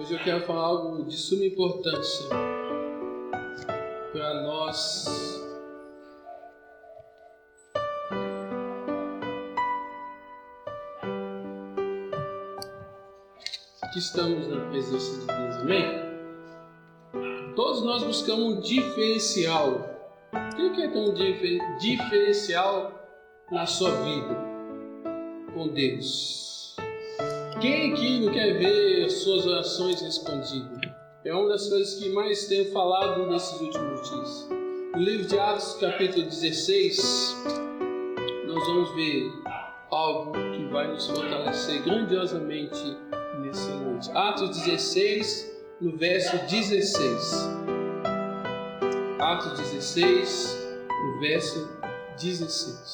Hoje eu quero falar algo de suma importância para nós que estamos na presença de Deus, amém? Todos nós buscamos um diferencial. O que é ter um diferencial na sua vida com Deus? Quem aqui não quer ver suas orações respondidas? É uma das coisas que mais tenho falado nesses últimos dias. No livro de Atos, capítulo 16, nós vamos ver algo que vai nos fortalecer grandiosamente nessa noite. Atos 16, no verso 16. Atos 16, no verso 16.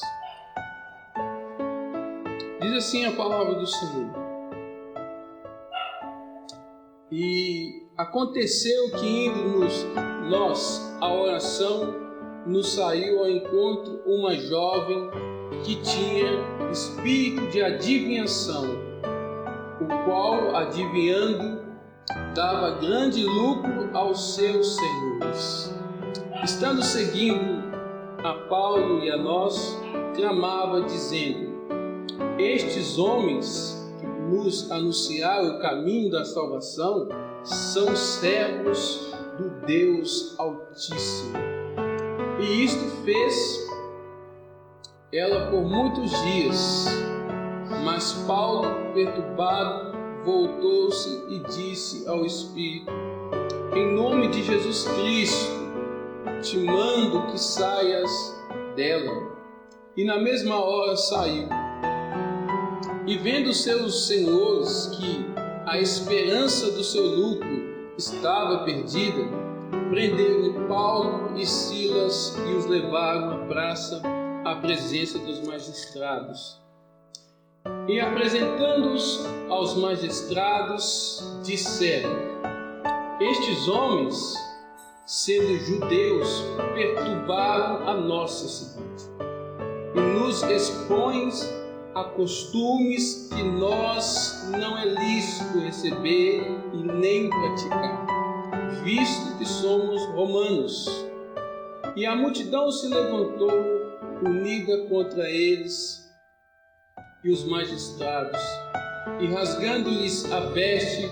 Diz assim a palavra do Senhor. E aconteceu que indo-nos nós à oração, nos saiu ao encontro uma jovem que tinha espírito de adivinhação, o qual, adivinhando, dava grande lucro aos seus senhores. Estando seguindo a Paulo e a nós, clamava dizendo: estes homens que nos anunciaram o caminho da salvação são servos do Deus Altíssimo. E isto fez ela por muitos dias. Mas Paulo, perturbado, voltou-se e disse ao Espírito: em nome de Jesus Cristo, te mando que saias dela. E na mesma hora saiu. E vendo seus senhores que a esperança do seu lucro estava perdida, prenderam Paulo e Silas e os levaram à praça à presença dos magistrados. E apresentando-os aos magistrados, disseram: estes homens, sendo judeus, perturbaram a nossa cidade e nos expõem a costumes que nós não é lícito receber e nem praticar, visto que somos romanos. E a multidão se levantou unida contra eles e os magistrados, e rasgando-lhes a veste,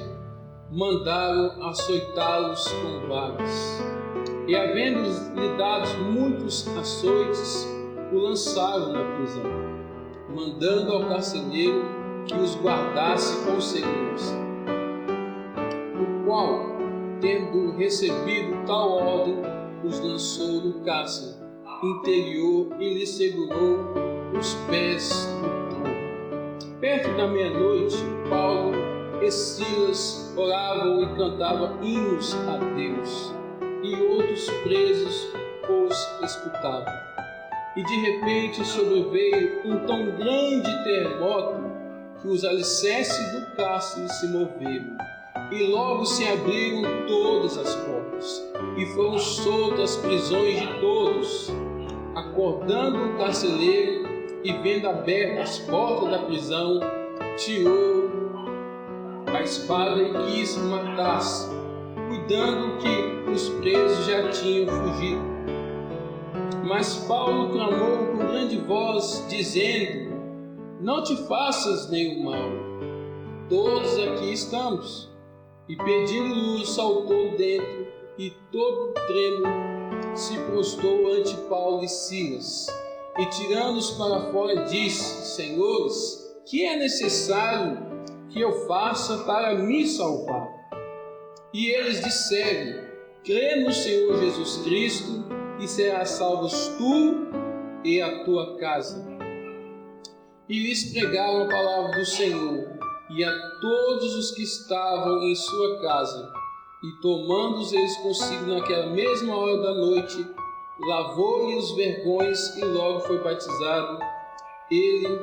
mandaram açoitá-los com varas. E havendo-lhe dado muitos açoites, o lançaram na prisão, mandando ao carcereiro que os guardasse com segurança. O qual, tendo recebido tal ordem, os lançou no cárcere interior e lhe segurou os pés no tronco. Perto da meia-noite, Paulo e Silas oravam e cantavam hinos a Deus, e outros presos os escutavam. E de repente sobreveio um tão grande terremoto que os alicerces do cárcere se moveram, e logo se abriram todas as portas, e foram soltas as prisões de todos. Acordando o carcereiro e vendo abertas as portas da prisão, tirou a espada e quis matar-se, cuidando que os presos já tinham fugido. Mas Paulo clamou com grande voz, dizendo: não te faças nenhum mal, todos aqui estamos. E pedindo luz, saltou dentro, e todo trêmulo se prostrou ante Paulo e Silas. E tirando-os para fora, disse: senhores, que é necessário que eu faça para me salvar? E eles disseram: crê no Senhor Jesus Cristo, e serás salvos tu e a tua casa. E lhes pregaram a palavra do Senhor, e a todos os que estavam em sua casa. E tomando-os eles consigo naquela mesma hora da noite, lavou-lhe os vergões, e logo foi batizado, ele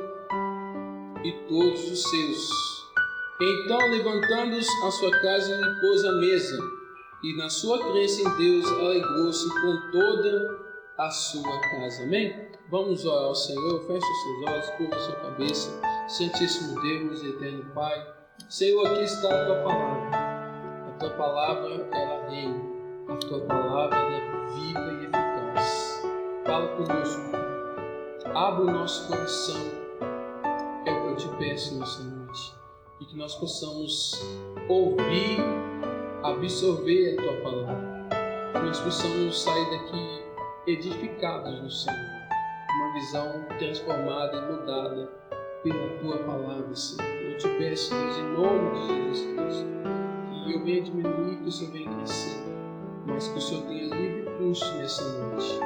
e todos os seus. Então, levantando-os a sua casa, lhe pôs a mesa, e na sua crença em Deus alegrou-se com toda a sua casa. Amém? Vamos orar ao Senhor. Feche os seus olhos, curva a sua cabeça. Santíssimo Deus, eterno Pai, Senhor, aqui está a tua palavra. palavra, ela reina. A tua palavra, ela é viva e eficaz. Fala conosco. Abra o nosso coração. É o que eu te peço nessa noite. E que nós possamos ouvir, absorver a tua palavra. Que nós possamos sair daqui edificados no Senhor. Uma visão transformada e mudada pela tua palavra, Senhor. Eu te peço, Deus, em nome de Jesus Cristo, que eu venha diminuir, que o Senhor venha crescer, mas que o Senhor tenha livre curso nessa noite.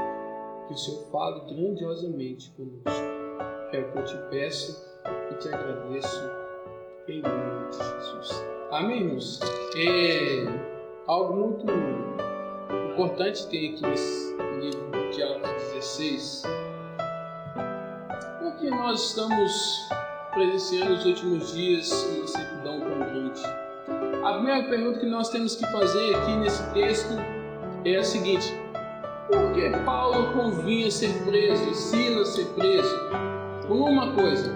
Que o Senhor fale grandiosamente conosco. É o que eu te peço e te agradeço em nome de Jesus. Amém, irmãos? Algo muito importante tem aqui nesse livro de Atos 16, porque nós estamos presenciando nos últimos dias uma servidão tão grande. A primeira pergunta que nós temos que fazer aqui nesse texto é a seguinte: por que Paulo convinha ser preso e Silas ser preso? Por uma coisa: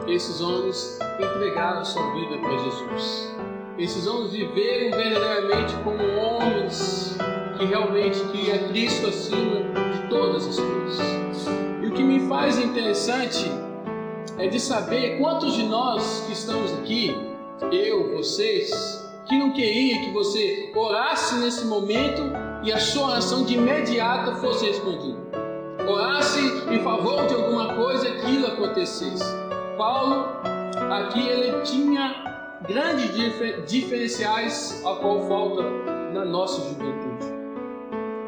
esses homens entregaram a sua vida para Jesus. Esses homens viveram verdadeiramente como homens que realmente queriam Cristo acima de todas as coisas. E o que me faz interessante é de saber quantos de nós que estamos aqui, eu, vocês, que não queria que você orasse nesse momento e a sua oração de imediato fosse respondida. Orasse em favor de alguma coisa e aquilo acontecesse. Paulo, aqui ele tinha grandes diferenciais a qual falta na nossa juventude.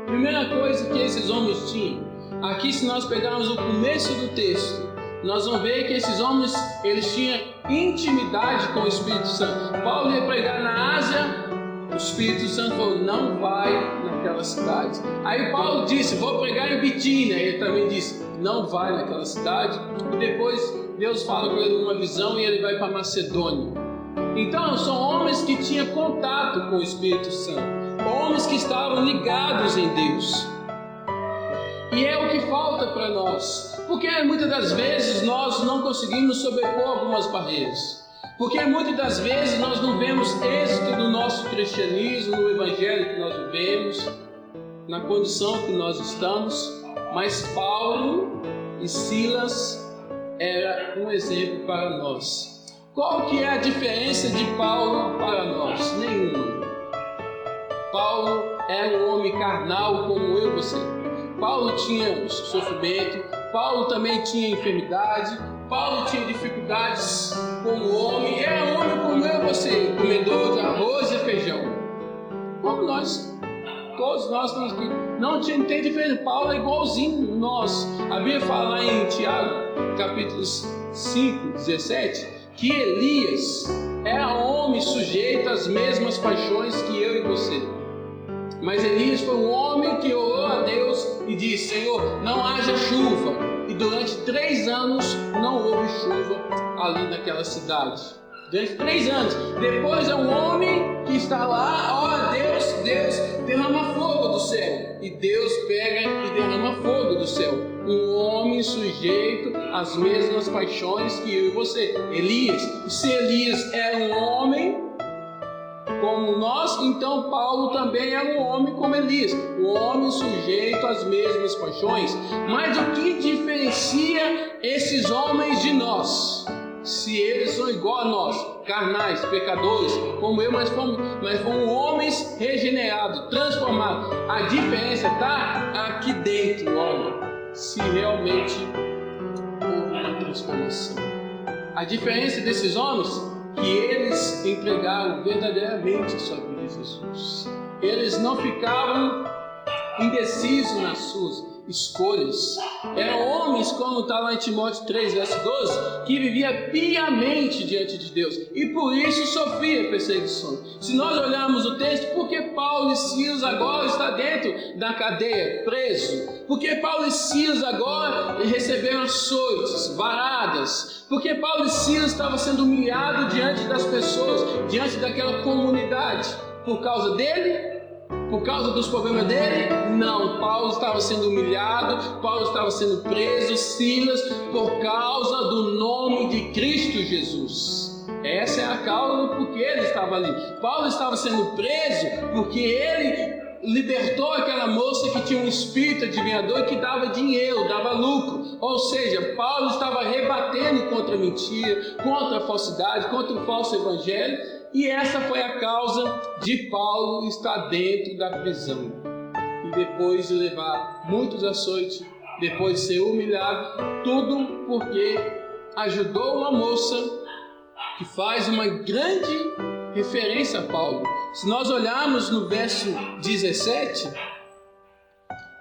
Primeira coisa que esses homens tinham, aqui se nós pegarmos o começo do texto, nós vamos ver que esses homens, eles tinham intimidade com o Espírito Santo. Paulo ia pregar na Ásia, o Espírito Santo falou: não vai naquela cidade. Aí Paulo disse: vou pregar em Bitínia. Ele também disse: não vai naquela cidade. E depois Deus fala com ele uma visão e ele vai para Macedônia. Então são homens que tinham contato com o Espírito Santo, homens que estavam ligados em Deus. E é o que falta para nós, porque muitas das vezes nós não conseguimos sobrepor algumas barreiras, porque muitas das vezes nós não vemos êxito no nosso cristianismo, no evangelho que nós vivemos, na condição que nós estamos. Mas Paulo e Silas era um exemplo para nós. Qual que é a diferença de Paulo para nós? Nenhuma. Paulo era um homem carnal como eu e você. Paulo tinha sofrimento, Paulo também tinha enfermidade, Paulo tinha dificuldades como homem, era um homem como eu e você, comedor de arroz e feijão. Como nós, todos nós estamos aqui. Não tem diferença, Paulo é igualzinho nós. A Bíblia fala lá em Tiago, capítulos 5, 17, que Elias era homem sujeito às mesmas paixões que eu e você. Mas Elias foi um homem que orou a Deus e disse: Senhor, não haja chuva. E durante 3 anos não houve chuva ali naquela cidade. Durante 3 anos. Depois é um homem que está lá, ora a Deus, Deus derrama fogo do céu. E Deus pega e derrama fogo do céu. Um homem sujeito às mesmas paixões que eu e você. Elias. E se Elias era um homem como nós, então Paulo também era um homem como Elias, um homem sujeito às mesmas paixões. Mas o que diferencia esses homens de nós? Se eles são igual a nós, carnais, pecadores, como eu, mas fomos homens regenerados, transformados. A diferença está aqui dentro, olha, se realmente houve uma transformação. A diferença desses homens, que eles entregaram verdadeiramente a sua vida a Jesus. Eles não ficavam indecisos nas suas escolhas. Eram homens, como está lá em Timóteo 3, verso 12, que vivia piamente diante de Deus e por isso sofria perseguições. Se nós olharmos o texto, por que Paulo e Silas agora estão dentro da cadeia, preso? Por que Paulo e Silas agora receberam açoites, varadas? Por que Paulo e Silas estavam sendo humilhados diante das pessoas, diante daquela comunidade? Por causa dele? Por causa dos problemas dele? Não, Paulo estava sendo humilhado, Paulo estava sendo preso, Silas, por causa do nome de Cristo Jesus. Essa é a causa do porquê ele estava ali. Paulo estava sendo preso porque ele libertou aquela moça que tinha um espírito adivinhador que dava dinheiro, dava lucro. Ou seja, Paulo estava rebatendo contra a mentira, contra a falsidade, contra o falso evangelho. E essa foi a causa de Paulo estar dentro da prisão. E depois de levar muitos açoites, depois de ser humilhado, tudo porque ajudou uma moça que faz uma grande referência a Paulo. Se nós olharmos no verso 17,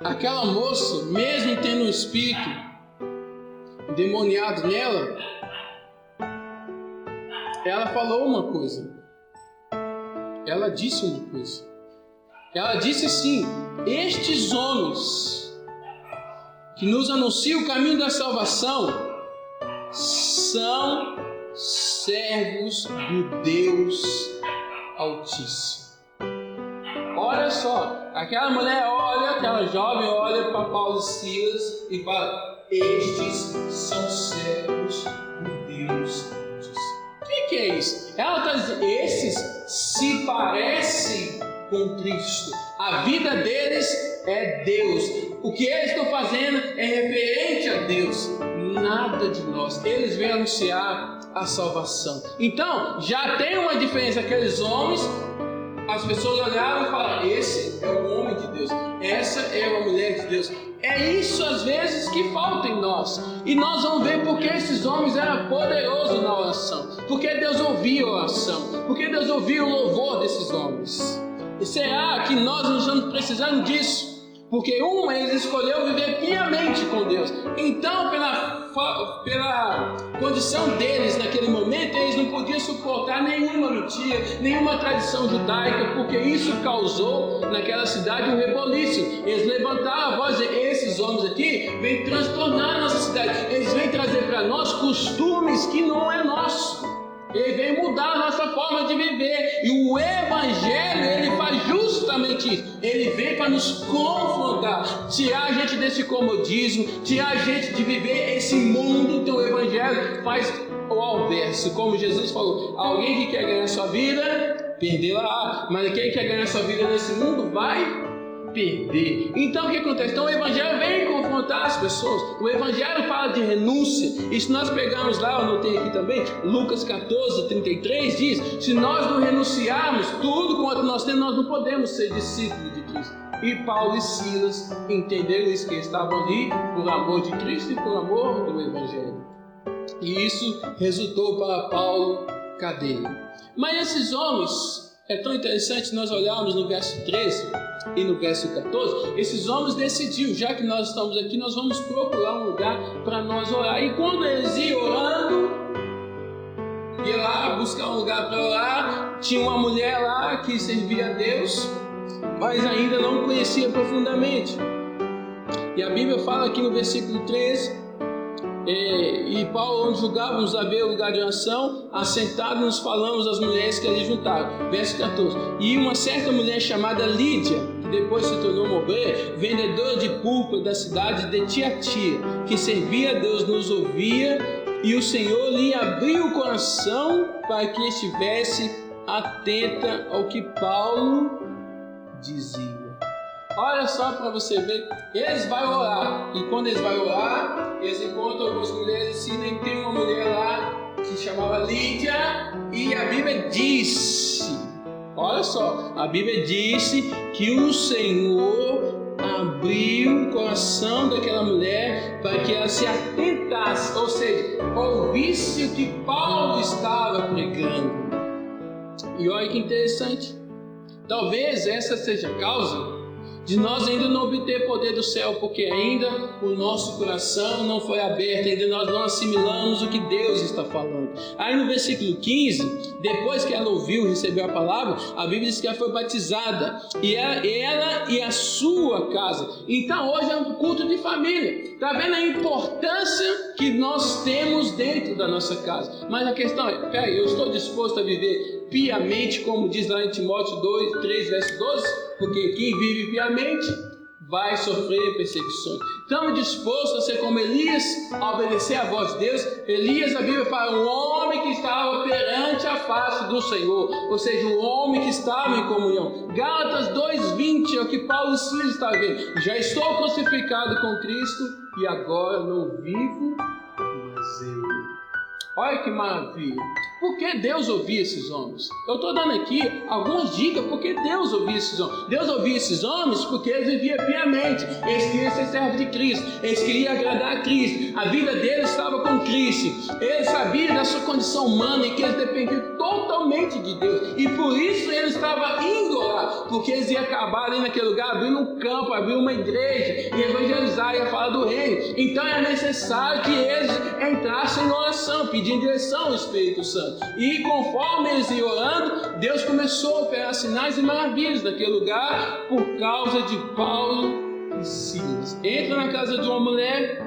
aquela moça, mesmo tendo um espírito demoniado nela, ela falou uma coisa. Ela disse uma coisa. Ela disse assim: estes homens que nos anunciam o caminho da salvação são servos do Deus Altíssimo. Olha só, aquela mulher olha, aquela jovem olha para Paulo e Silas e fala: estes são servos do Deus Altíssimo. O que é isso? Ela está dizendo: esses se parecem com Cristo. A vida deles é Deus. O que eles estão fazendo é referente a Deus. Nada de nós. Eles vêm anunciar a salvação. Então, já tem uma diferença. Aqueles homens, as pessoas olharam e falaram: esse é o homem de Deus, essa é uma mulher de Deus. É isso às vezes que falta em nós. E nós vamos ver porque esses homens eram poderosos na oração, porque Deus ouvia a oração, porque Deus ouvia o louvor desses homens. E será que nós não estamos precisando disso? Porque eles escolheram viver piamente com Deus. Então, pela condição deles naquele momento, eles não podiam suportar nenhuma mentira, nenhuma tradição judaica, porque isso causou naquela cidade um reboliço. Eles levantaram a voz e esses homens aqui vêm transtornar a nossa cidade. Eles vêm trazer para nós costumes que não é nosso. Ele vem mudar a nossa forma de viver. E o Evangelho, ele faz justamente isso. Ele vem para nos confrontar, tirar a gente desse comodismo, tirar a gente de viver esse mundo. Então o Evangelho faz o alverso. Como Jesus falou: alguém que quer ganhar sua vida, perdê-la. Mas quem quer ganhar sua vida nesse mundo, vai perder. Então o que acontece? Então o Evangelho vem confrontar as pessoas. O Evangelho fala de renúncia. E se nós pegarmos lá, eu anotei aqui também, Lucas 14:33 diz: se nós não renunciarmos tudo quanto nós temos, nós não podemos ser discípulos de Cristo. E Paulo e Silas entenderam isso, que eles estavam ali por amor de Cristo e por amor do Evangelho. E isso resultou para Paulo cadeia. Mas esses homens, é tão interessante nós olharmos no verso 13 e no verso 14, esses homens decidiram: já que nós estamos aqui, nós vamos procurar um lugar para nós orar. E quando eles iam orando, ia lá buscar um lugar para orar, tinha uma mulher lá que servia a Deus, mas ainda não conhecia profundamente. E a Bíblia fala aqui no versículo 13, e Paulo, onde julgávamos haver lugar de oração, assentados nos falamos das mulheres que ali juntaram. Verso 14: e uma certa mulher chamada Lídia, que depois se tornou uma obreira, vendedora de púrpura da cidade de Tiatira, que servia a Deus, nos ouvia, e o Senhor lhe abriu o coração para que estivesse atenta ao que Paulo dizia. Olha só para você ver, eles vão orar, e quando eles vão orar, eles encontram algumas mulheres, e tem uma mulher lá que se chamava Lídia, e a Bíblia disse, olha só, a Bíblia disse que o Senhor abriu o coração daquela mulher para que ela se atentasse, ou seja, ouvisse o que Paulo estava pregando. E olha que interessante, talvez essa seja a causa de nós ainda não obter poder do céu, porque ainda o nosso coração não foi aberto, ainda nós não assimilamos o que Deus está falando. Aí no versículo 15, depois que ela ouviu, recebeu a palavra, a Bíblia diz que ela foi batizada, e ela e a sua casa. Então hoje é um culto de família. Está vendo a importância que nós temos dentro da nossa casa? Mas a questão é, peraí, eu estou disposto a viver piamente, como diz lá em Timóteo 2, 3, verso 12? Porque quem vive piamente vai sofrer perseguições. Estamos dispostos a ser como Elias, a obedecer à voz de Deus. Elias, a Bíblia fala, um homem que estava perante a face do Senhor, ou seja, um homem que estava em comunhão. Gálatas 2:20 é o que Paulo e Silas está vendo. Já estou crucificado com Cristo e agora não vivo, mas eu. Olha que maravilha. Por que Deus ouvia esses homens? Eu estou dando aqui algumas dicas por que Deus ouvia esses homens. Deus ouvia esses homens porque eles viviam piamente. Eles queriam ser servos de Cristo. Eles queriam agradar a Cristo. A vida deles estava com Cristo. Eles sabiam da sua condição humana e que eles dependiam totalmente de Deus. E por isso eles estavam indo lá. Porque eles iam acabar ali naquele lugar, abrir um campo, abrir uma igreja e evangelizar e falar do reino. Então é necessário que eles entrassem em oração, pedindo direção ao Espírito Santo. E conforme eles iam orando, Deus começou a operar sinais e maravilhas naquele lugar por causa de Paulo e Silas. Entra na casa de uma mulher,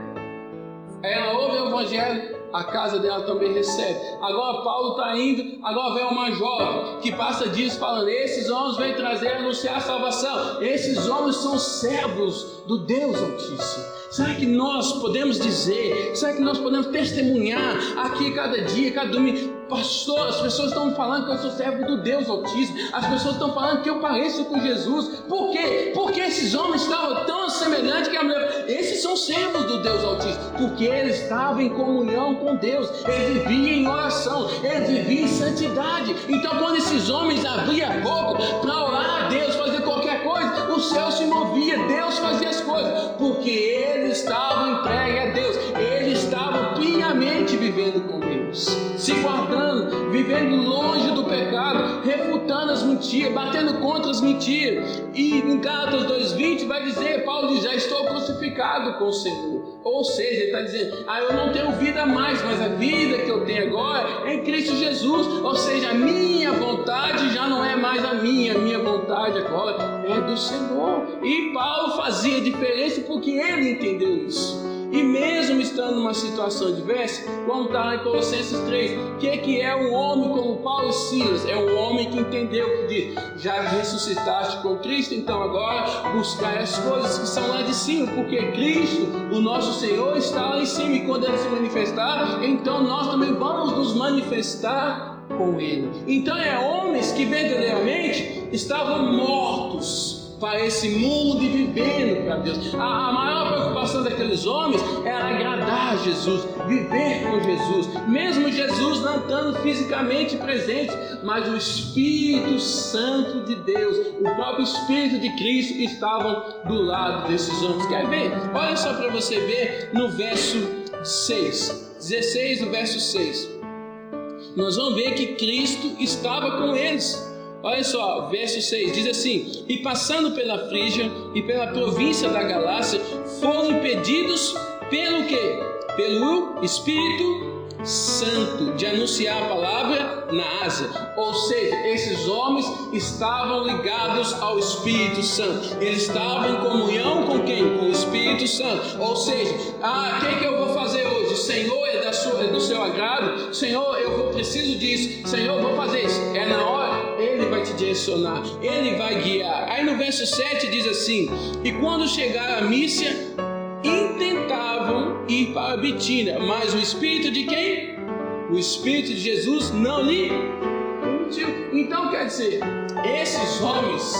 ela ouve o evangelho, a casa dela também recebe. Agora Paulo está indo, agora vem uma jovem que passa dias falando, esses homens vêm trazer, anunciar a salvação. Esses homens são servos do Deus Altíssimo. Será que nós podemos dizer, será que nós podemos testemunhar aqui cada dia, cada domingo? Pastor, as pessoas estão falando que eu sou servo do Deus Altíssimo. As pessoas estão falando que eu pareço com Jesus. Por quê? Porque esses homens estavam tão semelhantes que a mulher... Esses são servos do Deus Altíssimo. Porque eles estavam em comunhão com Deus. Eles viviam em oração. Eles viviam em santidade. Então quando esses homens abriam a boca para orar a Deus, fazer qualquer coisa, o céu se movia, Deus fazia as coisas. Porque eles estavam entregues a Deus. Eles estavam piamente vivendo com Deus, se guardando, vivendo longe do pecado, refutando as mentiras, batendo contra as mentiras. E em Gálatas 2:20 vai dizer, Paulo diz, já estou crucificado com o Senhor. Ou seja, ele está dizendo, eu não tenho vida mais, mas a vida que eu tenho agora é em Cristo Jesus. Ou seja, a minha vontade já não é mais a minha vontade agora é do Senhor. E Paulo fazia diferença porque ele entendeu isso. E mesmo estando numa situação adversa, como está lá em Colossenses 3, o que é um homem como Paulo e Silas? É um homem que entendeu que diz, já ressuscitaste com Cristo, então agora buscar as coisas que são lá de cima, porque Cristo, o nosso Senhor, está lá em cima, e quando Ele se manifestar, então nós também vamos nos manifestar com Ele. Então homens que verdadeiramente estavam mortos para esse mundo e vivendo para Deus. A maior preocupação daqueles homens era agradar a Jesus, viver com Jesus, mesmo Jesus não estando fisicamente presente, mas o Espírito Santo de Deus, o próprio Espírito de Cristo estavam do lado desses homens. Quer ver? Olha só para você ver no verso 6, 16 do verso 6. Nós vamos ver que Cristo estava com eles. Olha só, verso 6, diz assim, e passando pela Frígia e pela província da Galácia, foram impedidos pelo quê? Pelo Espírito Santo, de anunciar a palavra na Ásia. Ou seja, esses homens estavam ligados ao Espírito Santo. Eles estavam em comunhão com quem? Com o Espírito Santo. Ou seja, o que eu vou fazer hoje? O Senhor é do seu agrado? Senhor, preciso disso. Senhor, eu vou fazer isso. É na hora. Ele vai te direcionar, Ele vai guiar. Aí no verso 7 diz assim, e quando chegaram a Mísia, intentavam ir para a Bitínia, mas o Espírito de quem? O Espírito de Jesus não lhe permitiu. Então quer dizer, esses homens,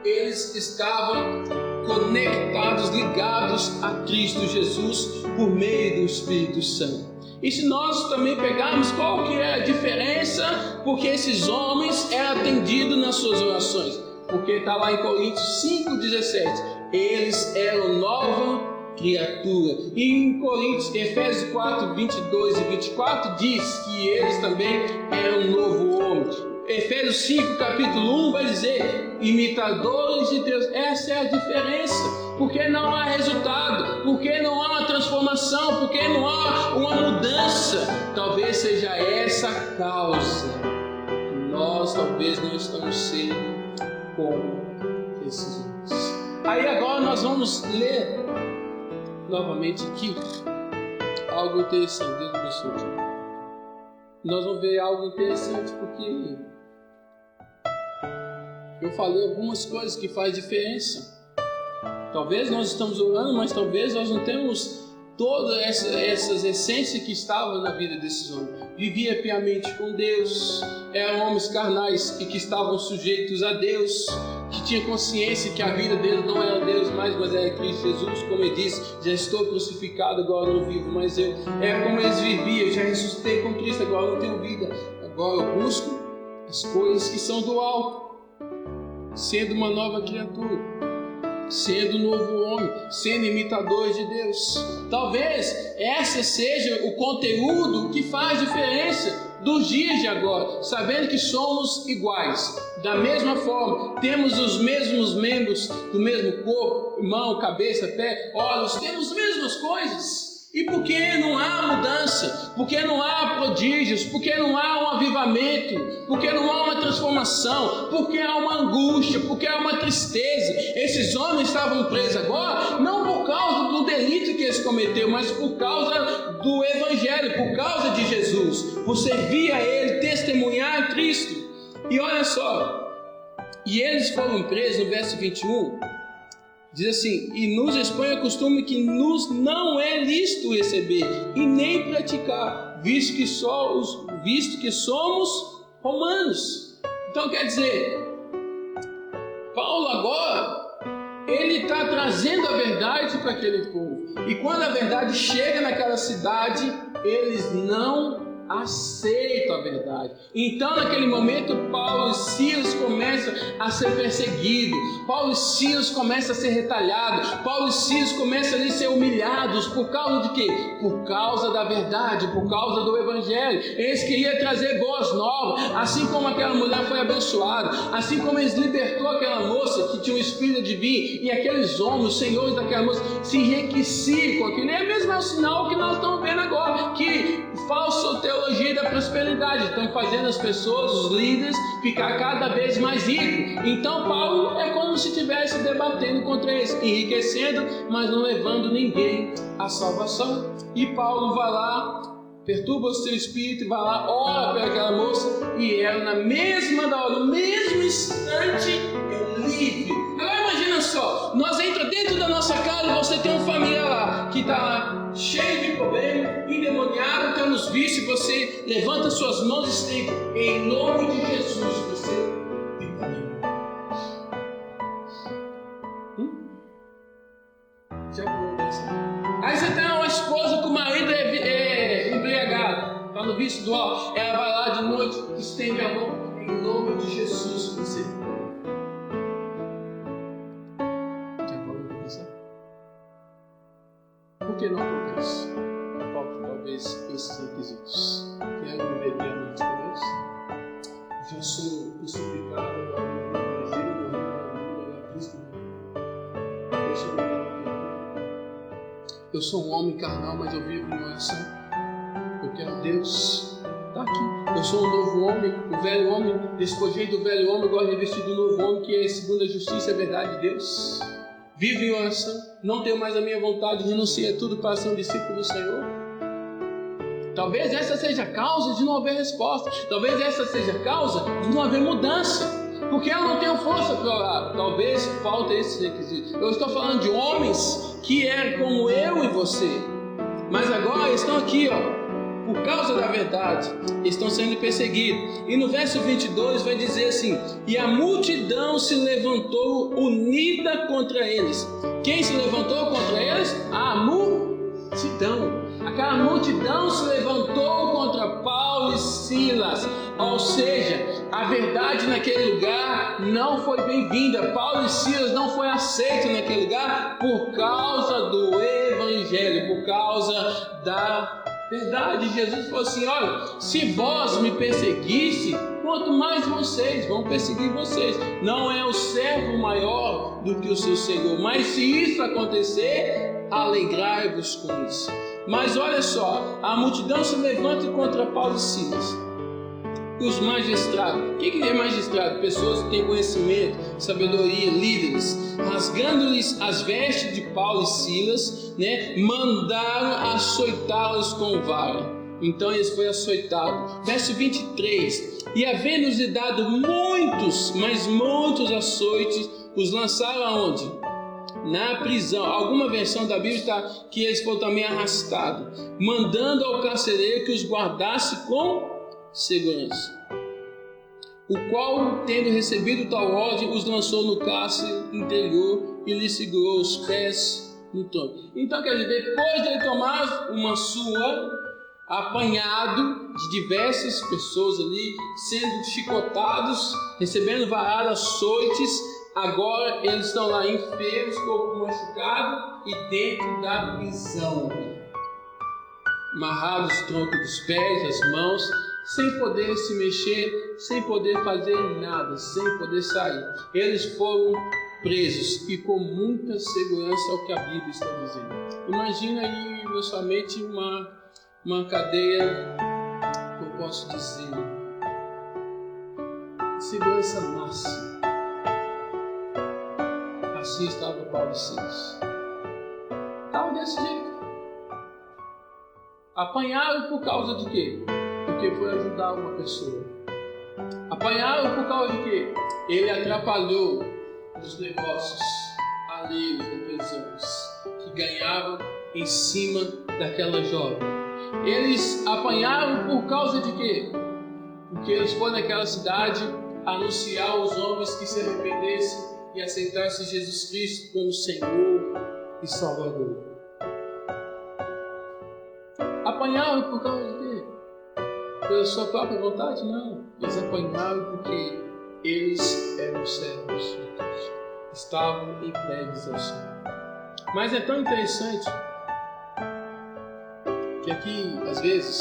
eles estavam conectados, ligados a Cristo Jesus por meio do Espírito Santo. E se nós também pegarmos qual que é a diferença, porque esses homens eram atendidos nas suas orações, porque está lá em Coríntios 5,17, eles eram nova criatura. E em Efésios 4, 22 e 24 diz que eles também eram novo homem. Efésios 5, capítulo 1 vai dizer, imitadores de Deus. Essa é a diferença. Porque não há resultado, porque não há uma transformação, porque não há uma mudança. Talvez seja essa a causa que nós talvez não estamos sendo como esses homens. Aí agora nós vamos ler novamente aqui algo interessante. Deus abençoe. Nós vamos ver algo interessante porque eu falei algumas coisas que fazem diferença. Talvez nós estamos orando, mas talvez nós não temos todas essas essências que estavam na vida desses homens. Vivia piamente com Deus, eram homens carnais e que estavam sujeitos a Deus, que tinha consciência que a vida deles não era Deus mais, mas era Cristo Jesus. Como ele disse, já estou crucificado, agora não vivo mais eu. É como eles viviam, já ressuscitei com Cristo, agora não tenho vida. Agora eu busco as coisas que são do alto, sendo uma nova criatura, sendo um novo homem, sendo imitadores de Deus. Talvez esse seja o conteúdo que faz diferença dos dias de agora, sabendo que somos iguais, da mesma forma, temos os mesmos membros do mesmo corpo, mão, cabeça, pé, olhos, temos as mesmas coisas. E por que não há mudança? Por que não há prodígios? Por que não há um avivamento? Por que não há uma transformação? Por que há uma angústia? Por que há uma tristeza? Esses homens estavam presos agora, não por causa do delito que eles cometeram, mas por causa do Evangelho, por causa de Jesus, por servir a Ele, testemunhar a Cristo. E olha só, e eles foram presos no verso 21, diz assim: e nos expõe a costume que nos não é lícito receber e nem praticar, visto que somos romanos. Então quer dizer, Paulo agora, ele está trazendo a verdade para aquele povo. E quando a verdade chega naquela cidade, eles não aceitam a verdade. Então naquele momento Paulo e Silas começam a ser perseguidos, Paulo e Silas começam a ser retalhados, Paulo e Silas começam a ser humilhados. Por causa de quê? Por causa da verdade, por causa do Evangelho. Eles queriam trazer boas novas, assim como aquela mulher foi abençoada, assim como eles libertou aquela moça que tinha um espírito divino, e aqueles homens, os senhores daquela moça, se enriqueciam com aquilo. E é mesmo o sinal que nós estamos vendo agora, que falsa teologia da prosperidade estão fazendo as pessoas, os líderes, ficar cada vez mais ricos. Então Paulo é como se estivesse debatendo contra eles, enriquecendo, mas não levando ninguém à salvação. E Paulo vai lá, perturba o seu espírito, vai lá, ora para aquela moça, e ela na mesma hora, no mesmo instante, é livre. Agora imagina só, nós entramos dentro da nossa casa, você tem um familiar lá, que está lá, cheio de problema, endemoniado, temos vícios, você levanta suas mãos e explica: em nome de Jesus, você fica livre. Já vou pensar. Aí você tem uma esposa que o marido é embriagado, está no vício do álcool, ela vai lá de noite, estende a mão: em nome de Jesus, você fica livre. Já vou pensar. Por que não acontece? Falta talvez esses requisitos. Quero me beber a noite com Deus. Já sou crucificado, agora não tenho mais eu, morri para Cristo. Eu sou um homem carnal, mas eu vivo em oração. Eu quero Deus. Está aqui. Eu sou um novo homem, o velho homem, despojei do velho homem, agora revesti do novo homem, que é segundo a justiça e a verdade de Deus. Vivo em oração, não tenho mais a minha vontade, renunciei a tudo para ser um discípulo do Senhor. Talvez essa seja a causa de não haver resposta. Talvez essa seja a causa de não haver mudança, porque eu não tenho força para orar. Talvez falta esse requisito. Eu estou falando de homens que eram como eu e você, mas agora estão aqui, por causa da verdade, estão sendo perseguidos. E no verso 22 vai dizer assim: e a multidão se levantou unida contra eles. Quem se levantou contra eles? A multidão. Aquela multidão se levantou contra Paulo e Silas. Ou seja, a verdade naquele lugar não foi bem-vinda. Paulo e Silas não foi aceito naquele lugar por causa do Evangelho, por causa da verdade. Jesus falou assim: olha, se vós me perseguisse, quanto mais vocês vão perseguir vocês. Não é o servo maior do que o seu Senhor. Mas se isso acontecer, alegrai-vos com isso. Mas olha só, a multidão se levanta contra Paulo e Silas. Os magistrados, o que é magistrado? Pessoas que têm conhecimento, sabedoria, líderes, rasgando-lhes as vestes de Paulo e Silas, mandaram açoitá-los com vara. Então eles foram açoitados. Verso 23: e havendo-lhes dado muitos, mas muitos açoites, os lançaram aonde? na prisão. Alguma versão da Bíblia está que eles foram também arrastados, mandando ao carcereiro que os guardasse com segurança. O qual, tendo recebido tal ordem, os lançou no cárcere interior e lhe segurou os pés no tronco. Então, quer dizer, depois de ele tomar uma surra, apanhado de diversas pessoas ali, sendo chicotados, recebendo varadas, açoites, agora eles estão lá enfermos, corpo machucado e dentro da prisão, amarrados o tronco dos pés, das mãos, sem poder se mexer, sem poder fazer nada, sem poder sair. Eles foram presos e com muita segurança, é o que a Bíblia está dizendo. Imagina aí na sua mente uma cadeia, que eu posso dizer, segurança máxima. Assim estava Paulo e Silas. Estava desse jeito. Apanharam por causa de quê? Porque foi ajudar uma pessoa. Apanharam por causa de quê? Ele atrapalhou os negócios alheios de pessoas que ganhavam em cima daquela jovem. Eles apanharam por causa de quê? Porque eles foram naquela cidade anunciar aos homens que se arrependessem e aceitassem Jesus Cristo como Senhor e Salvador. Apanharam por causa de quê? Pela sua própria vontade? Não. Eles apanharam porque eles eram servos de Cristo. Estavam entregues ao Senhor. Mas é tão interessante que aqui, às vezes,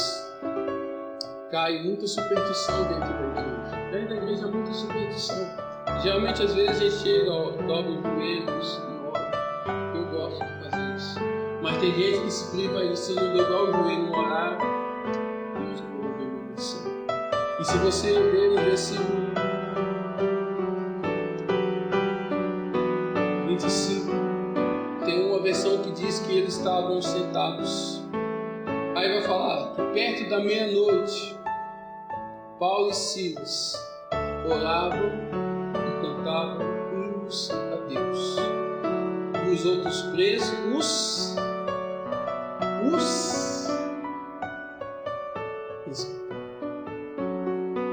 cai muita superstição dentro da igreja. Dentro da igreja há muita superstição. Geralmente, às vezes, a gente chega, dobra os joelhos e ora. Eu gosto de fazer isso. Mas tem gente que se priva isso, se eu não dobrar o joelho e não orar, Deus não vai ouvir minha oração. E se você ler no versículo 25, tem uma versão que diz que eles estavam sentados. Aí vai falar que perto da meia-noite, Paulo e Silas oravam e cantavam hinos a Deus. E os outros presos,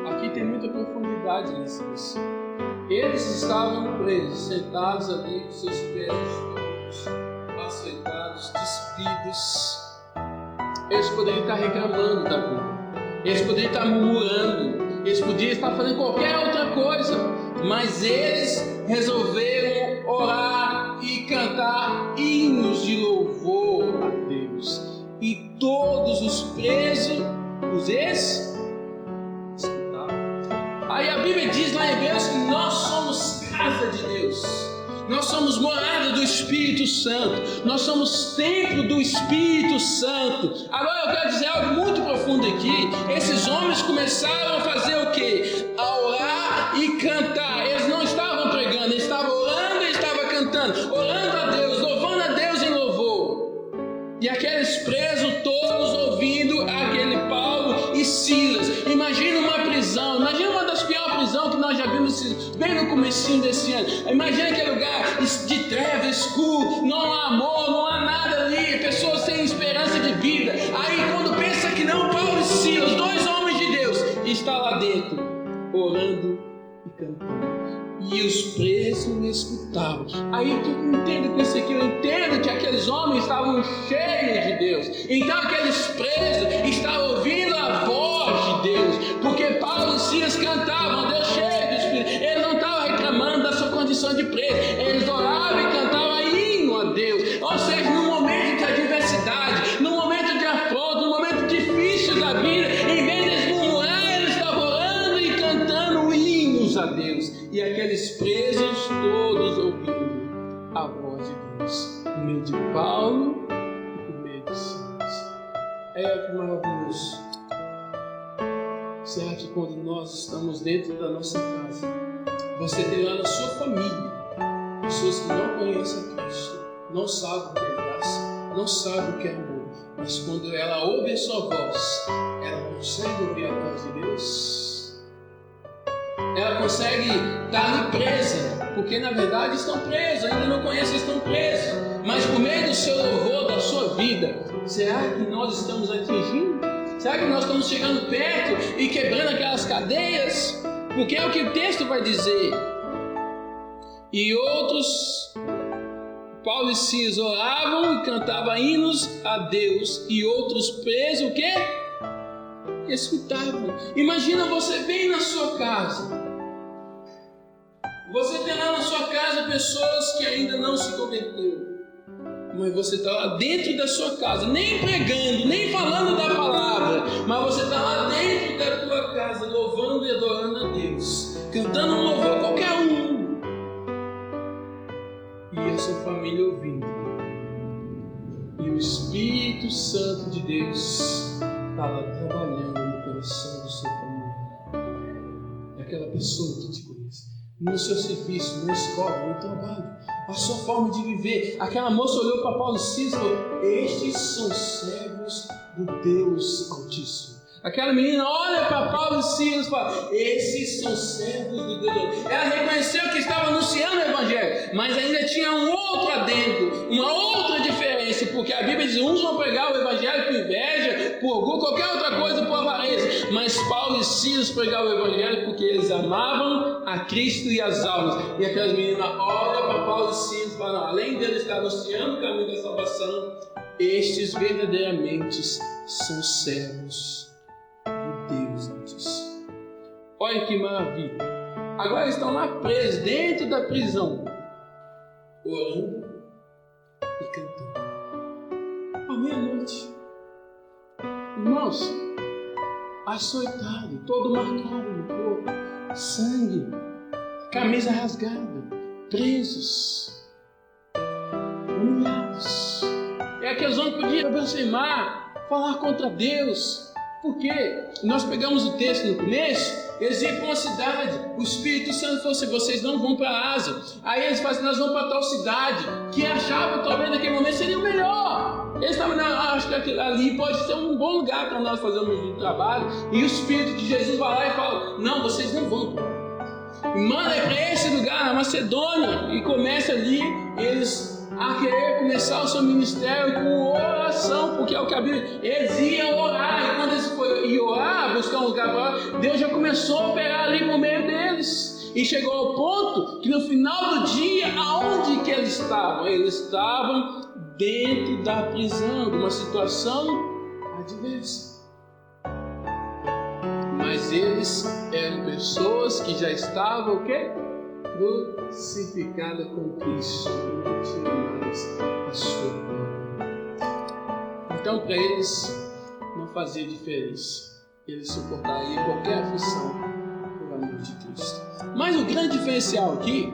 aqui tem muita profundidade nesse versículo. Eles estavam presos, sentados ali com seus pés todos açoitados, despidos. Eles poderiam estar reclamando da vida, eles poderiam estar murmurando, eles podiam estar fazendo qualquer outra coisa, mas eles resolveram orar e cantar hinos de louvor a Deus. E todos os presos, os escutavam. Aí a Bíblia diz lá em Hebreus que nós somos casa de Deus. Nós somos morada do Espírito Santo. Nós somos templo do Espírito Santo. Agora eu quero dizer algo muito profundo aqui. Esses homens começaram a fazer o quê? A orar e cantar. Eles não estavam pregando, eles estavam orando e estavam cantando. Orando a Deus, louvando a Deus em louvor. E aqueles presos todos ouvindo aquele Paulo e Silas. Imagina uma prisão, imagina uma das piores prisões que nós já vimos bem no comecinho desse ano. Imagina aquele lugar de treva, escuro, não há amor, não há nada ali, pessoas sem esperança de vida. Aí quando pensa que não, Paulo e Silas, dois homens de Deus, está lá dentro, orando e cantando. E os presos escutavam. Aí o que eu entendo com isso aqui? Eu entendo que aqueles homens estavam cheios de Deus. Então aqueles presos estavam ouvindo a voz de Deus, porque Paulo e Silas cantavam, Deus cheio do Espírito. Eles não estavam reclamando da sua condição de preso, eles oravam e cantavam hino a Deus. Ou seja, no momento de adversidade, no momento de afronta, no momento difícil da vida, em vez de eles murmurar, eles estavam orando e cantando hinos a Deus. E aqueles presos todos ouvindo a voz de Deus, por meio de Paulo e por meio de Silas. É maravilhoso. Será que quando nós estamos dentro da nossa casa, você tem lá na sua família pessoas que não conhecem Cristo, não sabem o que é graça, não sabem o que é amor, mas quando ela ouve a sua voz, ela consegue ouvir a voz de Deus? ela consegue estar ali presa, porque na verdade estão presos, ainda não conhecem, estão presos. Mas por meio do seu louvor, da sua vida, será que nós estamos atingindo? Será que nós estamos chegando perto e quebrando aquelas cadeias? Porque é o que o texto vai dizer. E outros, Paulo e Silas oravam e cantavam hinos a Deus, e outros presos, o quê? Escutavam. Imagina você bem na sua casa. Você tem lá na sua casa pessoas que ainda não se converteram. Mas você está lá dentro da sua casa, nem pregando, nem falando da palavra, mas você está lá dentro da tua casa, louvando e adorando a Deus, cantando um louvor, qualquer um, e a sua família ouvindo, e o Espírito Santo de Deus está lá trabalhando no coração do seu familiar, daquela pessoa que te conhece, no seu serviço, na escola, no trabalho, a sua forma de viver. Aquela moça olhou para Paulo e Silas e falou: estes são servos do Deus Altíssimo. Aquela menina olha para Paulo e Silas e fala: esses são servos do Deus Altíssimo. Ela reconheceu que estava anunciando o Evangelho, mas ainda tinha um outro adendo, uma outra diferença, porque a Bíblia diz: uns vão pregar o Evangelho por inveja, por orgulho, qualquer outra coisa, por avareza. Mas Paulo e Silas pregavam o Evangelho porque eles amavam a Cristo e as almas. E aquelas meninas olham para Paulo e Silas e falam: além dele estar anunciando o caminho da salvação, estes verdadeiramente são servos do Deus Altíssimo. Olha que maravilha. Agora estão lá presos dentro da prisão, orando e cantando à meia-noite. Irmãos, açoitado, todo marcado no corpo, sangue, camisa rasgada, presos, humilhados. É aqueles homens que podiam blasfemar, falar contra Deus. Por quê? Nós pegamos o texto no começo, eles iam para uma cidade, o Espírito Santo falou assim: vocês não vão para Ásia. Aí eles falam assim: nós vamos para tal cidade, que achavam talvez naquele momento seria o melhor. Eles estavam, acho que ali pode ser um bom lugar para nós fazermos um trabalho. E o Espírito de Jesus vai lá e fala: não, vocês não vão. Manda para esse lugar, na Macedônia. E começa ali, eles a querer começar o seu ministério com oração, porque é o que a Bíblia, eles iam orar, e quando eles iam orar, buscar um lugar para orar, Deus já começou a operar ali no meio deles, e chegou ao ponto que no final do dia, aonde que eles estavam? Eles estavam dentro da prisão, de uma situação adversa, mas eles eram pessoas que já estavam o quê? Crucificada com Cristo, não tinha mais a sua glória. Então, para eles não fazia diferença, eles suportariam qualquer aflição por amor de Cristo. Mas o grande diferencial aqui,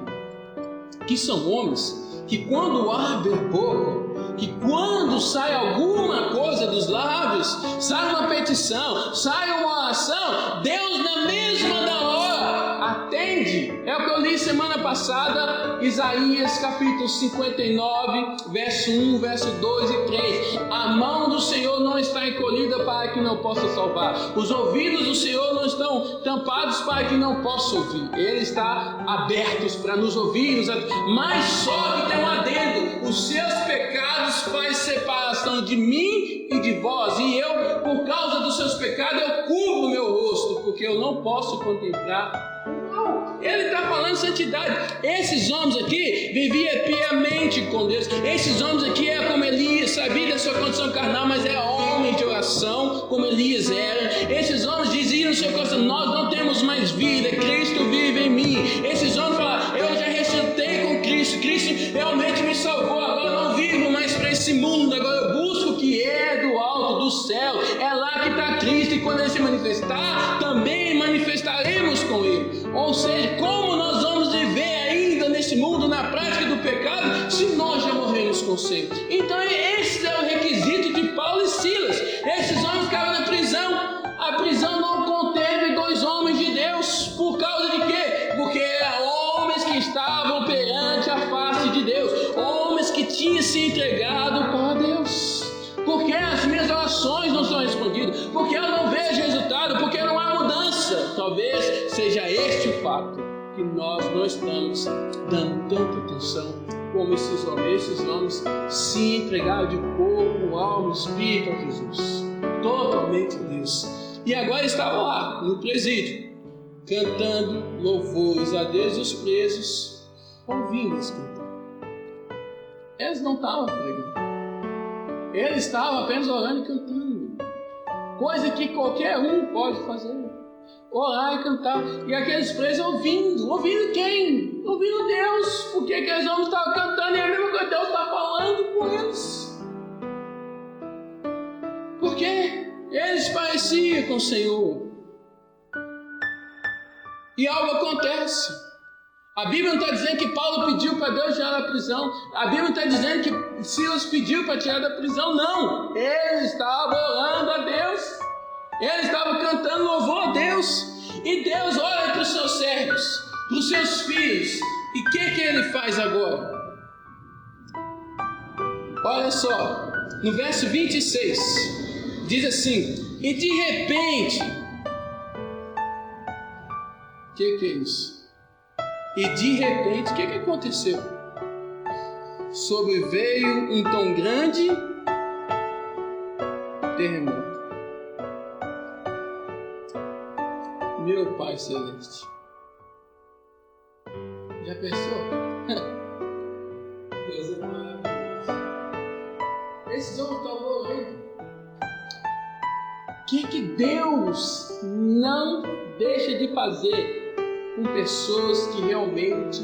que são homens que quando abrem a boca, que quando sai alguma coisa dos lábios, sai uma petição, sai uma oração, Deus na mesma da hora atende. É o que eu li semana passada, Isaías capítulo 59, verso 1, verso 2 e 3. A mão do Senhor não está encolhida para que não possa salvar. Os ouvidos do Senhor não estão tampados para que não possa ouvir. Ele está abertos para nos ouvir, mas só que tem um adendo: os seus pecados faz separação de mim e de vós, e eu, por causa dos seus pecados, eu cubro o meu rosto, porque eu não posso contemplar. Não, ele está falando santidade. Esses homens aqui viviam piamente com Deus. Esses homens aqui é como Elias, sabia da sua condição carnal, mas é homem de oração, como Elias era. Esses homens diziam no seu coração: nós não temos mais vida, Cristo vive em mim. Esses homens falaram: eu já ressuscitei com Cristo, Cristo realmente me salvou, agora eu não vivo mais para esse mundo, agora eu busco o que é do alto, do céu. É lá que está Cristo, e quando ele se manifestar, também manifestaremos com ele. Ou seja, como nós vamos viver ainda nesse mundo, na prática do pecado, se nós já morremos com o Senhor? Então esse é o requisito de Paulo e Silas. Esses homens ficaram na prisão. A prisão não conteve dois homens de Deus. Por causa de quê? Porque eram homens que estavam perante a face de Deus, homens que tinham se entregado para Deus. Porque as minhas orações não são respondidas, porque eu não vejo resultado, porque não há mudança. Talvez seja este o fato, que nós não estamos dando tanta atenção como esses homens. Esses homens se entregaram de corpo, alma, espírito a Jesus, totalmente a Deus. E agora estavam lá no presídio, cantando louvores a Deus, e os presos ouvindo eles cantar. Eles não estavam pregando, eles estavam apenas orando e cantando, coisa que qualquer um pode fazer, orar e cantar. E aqueles presos ouvindo quem? Ouvindo Deus, porque aqueles homens estavam cantando e a mesma coisa Deus está falando com eles, porque eles pareciam com o Senhor. E algo acontece. A Bíblia não está dizendo que Paulo pediu para Deus tirar da prisão. A Bíblia não está dizendo que Silas pediu para tirar da prisão. Não. Ele estava orando a Deus. Ele estava cantando louvor a Deus. E Deus olha para os seus servos, para os seus filhos. E o que ele faz agora? Olha só. No verso 26. Diz assim: e de repente... O que é isso? E de repente, o que aconteceu? Sobreveio um tão grande terremoto. Meu Pai Celeste, já pensou? Deus é maravilhoso. Esses homens estavam orando. O que Deus não deixa de fazer com pessoas que realmente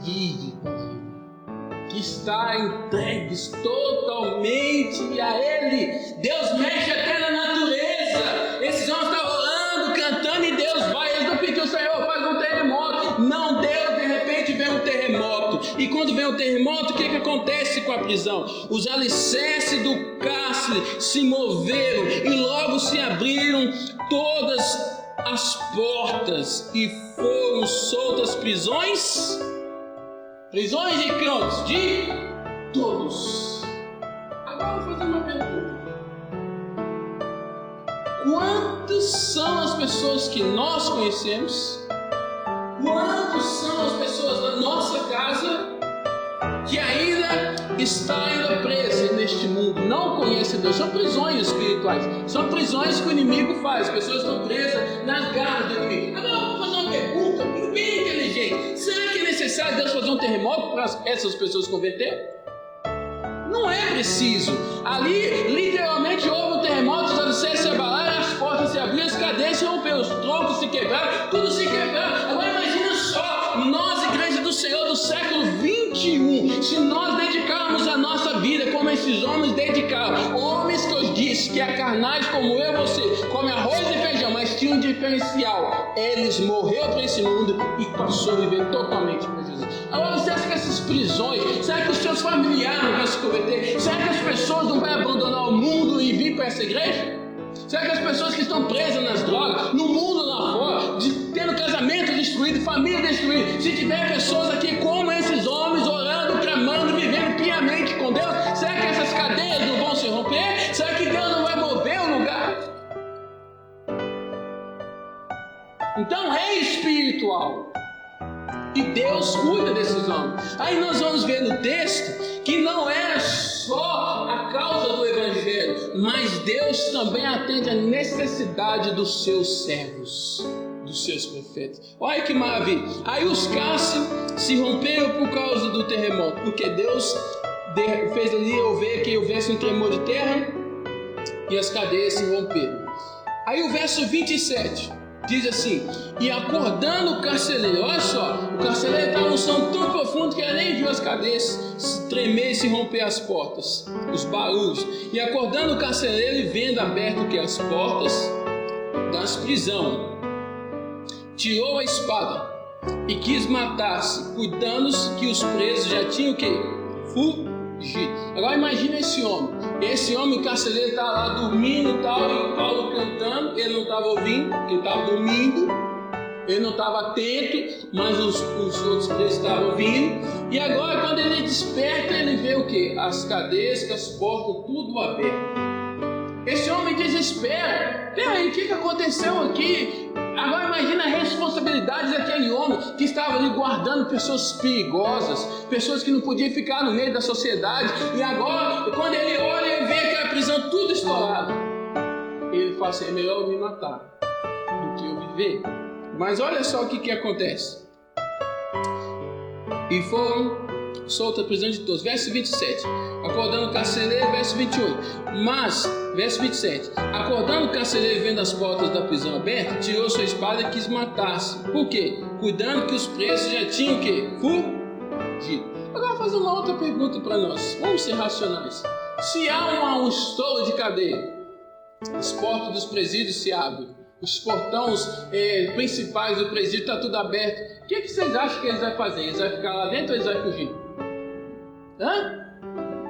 vivem com Ele, que estão entregues totalmente a Ele? Deus mexe até na natureza. Esses homens estavam orando, cantando, e Deus vai. Eles não pediram: Senhor, faz um terremoto. Não, Deus de repente vem um terremoto. E quando vem um terremoto, o que acontece com a prisão? Os alicerces do cárcere se moveram e logo se abriram todas as portas e foram soltas prisões. Prisões de quantos? De todos. Agora eu vou fazer uma pergunta: quantas são as pessoas que nós conhecemos? Quantas são as pessoas da nossa casa que ainda está presa neste mundo, não conhece Deus? São prisões espirituais, são prisões que o inimigo faz. As pessoas estão presas nas garras do inimigo. Agora eu vou fazer uma pergunta bem inteligente: será que é necessário Deus fazer um terremoto para essas pessoas se converter? Não é preciso. Ali literalmente houve um terremoto, os alicerces se abalaram, as portas se abriram, as cadeias se romperam, os troncos se quebraram, tudo se quebraram. Agora imagina só, nós, igreja do Senhor do século 21, se nós dedicarmos a nossa vida como esses homens dedicaram, homens que eu disse que é carnais como eu e você, come arroz e feijão, mas tinha um diferencial: eles morreram para esse mundo e passou a viver totalmente para Jesus. Agora você acha que essas prisões, será que os seus familiares não vão se converter? Será que as pessoas não vão abandonar o mundo e vir para essa igreja? Será que as pessoas que estão presas nas drogas, no mundo lá fora, tendo casamento destruído, família destruída, se tiver pessoas aqui como esses homens, orando, clamando, vivendo piamente com Deus, será que essas cadeias não vão se romper? Será que Deus não vai mover o lugar? Então é espiritual. E Deus cuida desses homens. Aí nós vamos ver no texto que não era só a causa do evangelho, mas Deus também atende a necessidade dos seus servos, dos seus profetas. Olha que maravilha. Aí os cárceres se romperam por causa do terremoto, porque Deus fez ali que houvesse um tremor de terra e as cadeias se romperam. Aí o verso 27 diz assim: e acordando o carcereiro, olha só, o carcereiro estava num sono tão profundo que ele nem viu as cadeias se tremer e se romper as portas, os barulhos. E acordando o carcereiro e vendo aberto que as portas das prisões, tirou a espada e quis matar-se, cuidando-se que os presos já tinham o quê? Fugido. Agora imagina esse homem, o carcereiro estava lá dormindo e tal, e Paulo cantando, ele não estava ouvindo, porque ele estava dormindo, ele não estava atento, mas os outros presos estavam ouvindo. E agora quando ele desperta, ele vê o quê? As cadeias, as portas, tudo aberto. Esse homem desespera. Peraí, o que aconteceu aqui? Agora imagina a responsabilidade daquele homem que estava ali guardando pessoas perigosas, pessoas que não podiam ficar no meio da sociedade. E agora, quando ele olha e vê aquela prisão tudo estourada, ele fala assim, é melhor eu me matar do que eu viver. Mas olha só o que acontece. E foram soltos a prisão de todos. Verso 27. Acordando o carcereiro, verso 28. Mas, verso 27. Acordando o carcereiro, vendo as portas da prisão abertas, tirou sua espada e quis matar-se. Por quê? Cuidando que os presos já tinham o quê? Fugido. Agora vou fazer uma outra pergunta para nós. Vamos ser racionais. Se há um estouro de cadeia, as portas dos presídios se abrem, os portões principais do presídio estão tudo aberto, o que vocês acham que eles vão fazer? Eles vão ficar lá dentro ou eles vão fugir?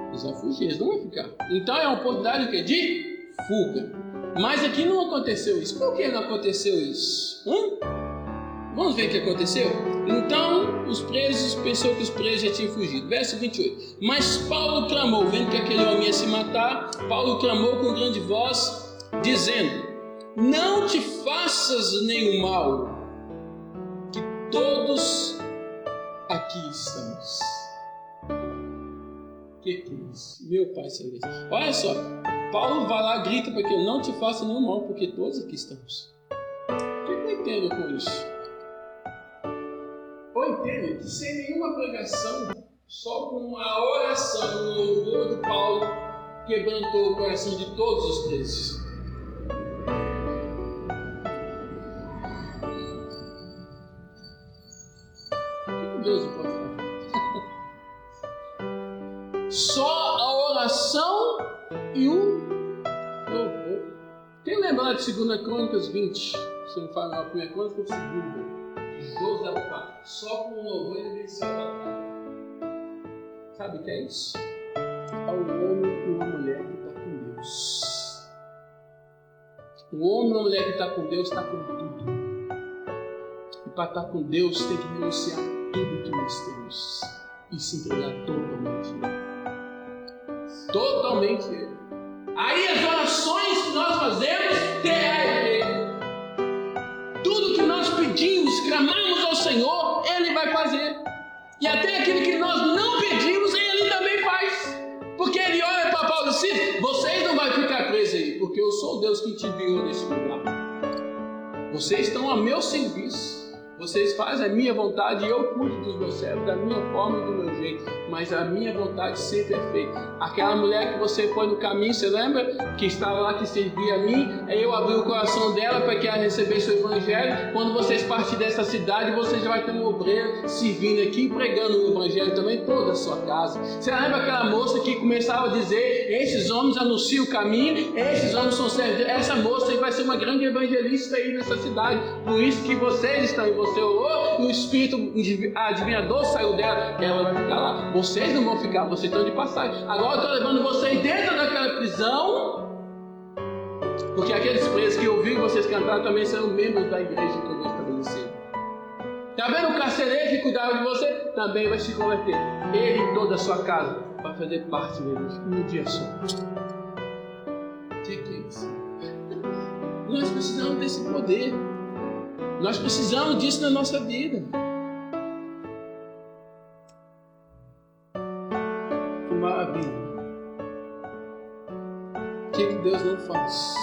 Eles vão fugir, eles não vão ficar. Então é uma oportunidade de fuga. Mas aqui não aconteceu isso. Por que não aconteceu isso? Vamos ver o que aconteceu? Então os presos pensou que os presos já tinham fugido. Verso 28. Mas Paulo clamou, vendo que aquele homem ia se matar, Paulo clamou com grande voz, dizendo: não te faças nenhum mal, que todos aqui estamos. Que é isso? Meu Pai Celeste. Olha só, Paulo vai lá e grita para que eu não te faça nenhum mal, porque todos aqui estamos. O que eu entendo com isso? Eu entendo que sem nenhuma pregação, só com a oração, o louvor de Paulo, quebrantou o coração de todos os presos. O que Deus não pode fazer? Só a oração e o louvor. Quem lembrar de 2 Crônicas 20? Se não fala a 1 Crônica, segunda. José fala, só com o louvor ele venceu a batalha. Sabe o que é isso? É um homem e uma mulher que está com Deus. Um homem e uma mulher que está com Deus está com tudo. E para estar com Deus tem que renunciar a tudo que nós temos e se entregar totalmente a Ele. Totalmente a Ele. Aí as orações que nós fazemos terá efeito. Tudo que nós pedimos, clamamos ao Senhor, Ele vai fazer. E até aquilo que nós não pedimos, Ele também faz. Porque Ele olha para Paulo e diz: vocês não vão ficar presos aí, porque eu sou o Deus que te enviou nesse lugar. Vocês estão a meu serviço. Vocês fazem a minha vontade e eu cuido dos meus servos, da minha forma e do meu jeito. Mas a minha vontade sempre é feita. Aquela mulher que você foi no caminho, você lembra? Que estava lá, que servia a mim. Aí eu abri o coração dela para que ela recebesse o evangelho. Quando vocês partirem dessa cidade, você já vai ter um obreiro servindo aqui, pregando o evangelho também, toda a sua casa. Você lembra aquela moça que começava a dizer: esses homens anunciam o caminho, esses homens são servos. Essa moça aí vai ser uma grande evangelista aí nessa cidade. Por isso que vocês estão aí. Você orou e o espírito adivinhador saiu dela, ela vai ficar lá. Vocês não vão ficar, vocês estão de passagem. Agora eu estou levando vocês dentro daquela prisão, porque aqueles presos que ouviram vocês cantar também serão membros da igreja que eu vou estabelecer. Está vendo o carcereiro que cuidava de você? Também vai se converter. Ele e toda a sua casa vai fazer parte deles num dia só. O que é isso? Nós precisamos desse poder. Nós precisamos disso na nossa vida. Que maravilha. O que Deus não faz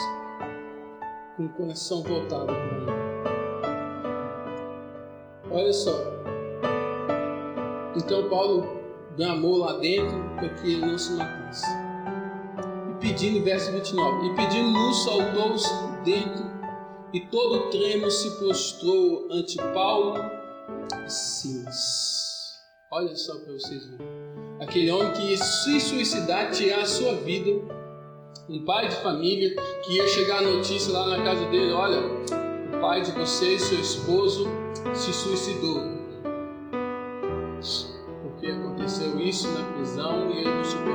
com o coração voltado para Ele? Olha só. Então Paulo clamou lá dentro para que ele não se matasse. E pedindo, verso 29, e pedindo luz, soltou-os dentro. E todo o tremo se prostrou ante Paulo e Silas. Olha só para vocês verem. Aquele homem que ia se suicidar, tirar a sua vida. Um pai de família que ia chegar a notícia lá na casa dele: olha, o pai de vocês, seu esposo, se suicidou. Porque aconteceu isso na prisão e ele não suportou.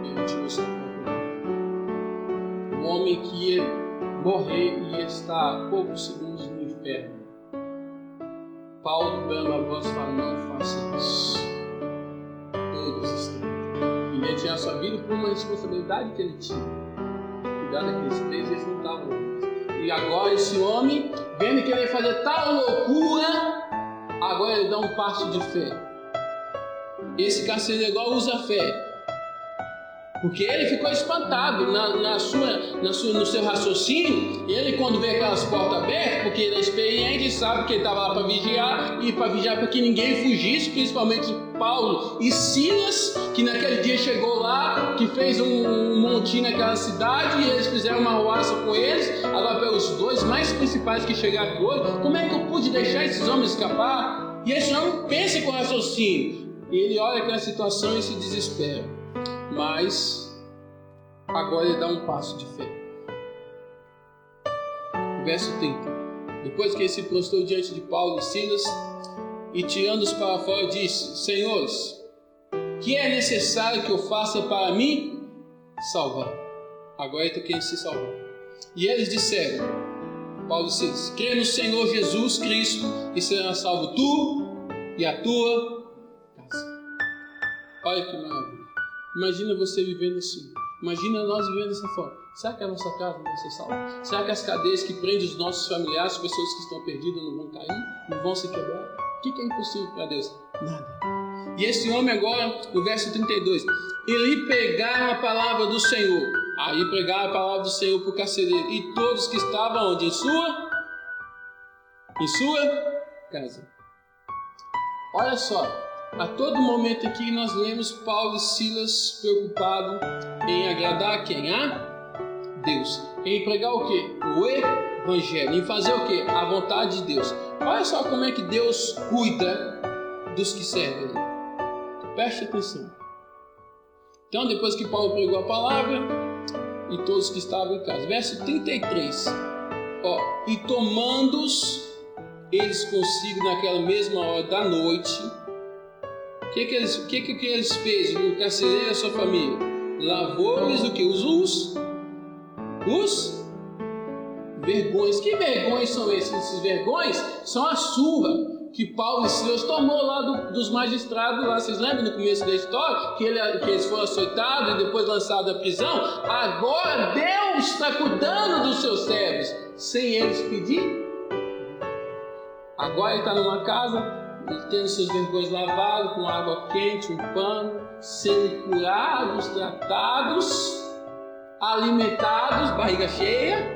Ele tirou sua própria vida. Um homem que ia morrer e estar a poucos segundos no inferno. Paulo clama a voz e fala: não faça isso. Todos estão. Ele ia tirar sua vida por uma responsabilidade que ele tinha. cuidar daqueles presos, eles não estavam. E agora esse homem, vendo que ele ia fazer tal loucura, agora ele dá um passo de fé. Esse carcereiro agora usa fé. Porque ele ficou espantado no seu raciocínio. Ele, quando vê aquelas portas abertas, porque ele é experiente, sabe que ele estava lá para vigiar, e para vigiar para que ninguém fugisse, principalmente Paulo e Silas, que naquele dia chegou lá, que fez um montinho naquela cidade, e eles fizeram uma arruaça com eles. Agora, pelos dois mais principais que chegaram hoje, como é que eu pude deixar esses homens escapar? E esse homem pensa com raciocínio. E ele olha aquela situação e se desespera. Mas agora ele dá um passo de fé. Verso 30. Depois que ele se prostrou diante de Paulo e Silas e tirando-os para fora disse: Senhores, que é necessário que eu faça para mim salvar? Agora ele está querendo se salvar. E eles disseram, Paulo e Silas: crê no Senhor Jesus Cristo e será salvo tu e a tua casa. Olha que maravilha. Imagina você vivendo assim. Imagina nós vivendo dessa forma. Será que a nossa casa vai ser salva? Será que as cadeias que prendem os nossos familiares, as pessoas que estão perdidas, não vão cair? Não vão se quebrar? O que é impossível para Deus? Nada. E esse homem agora, no verso 32, ele pregaram a palavra do Senhor. Aí pregaram a palavra do Senhor para o carcereiro. E todos que estavam onde? Em sua casa. Olha só. A todo momento aqui nós lemos Paulo e Silas preocupados em agradar quem? A Deus. Em pregar o quê? O Evangelho. Em fazer o quê? A vontade de Deus. Olha só como é que Deus cuida dos que servem. Preste atenção. Então, depois que Paulo pregou a palavra, e todos que estavam em casa. Verso 33. E tomando-os eles consigo naquela mesma hora da noite. O que eles fez? O carcereiro e a sua família lavou-lhes o que? Os vergões. Que vergões são esses? Esses vergões são a surra que Paulo e Silas tomou lá dos magistrados lá. Vocês lembram no começo da história que eles foram açoitados e depois lançados da prisão? Agora Deus está cuidando dos seus servos sem eles pedir. Agora ele está numa casa, tendo seus vergões lavados com água quente, um pano, sendo curados, tratados, alimentados, barriga cheia.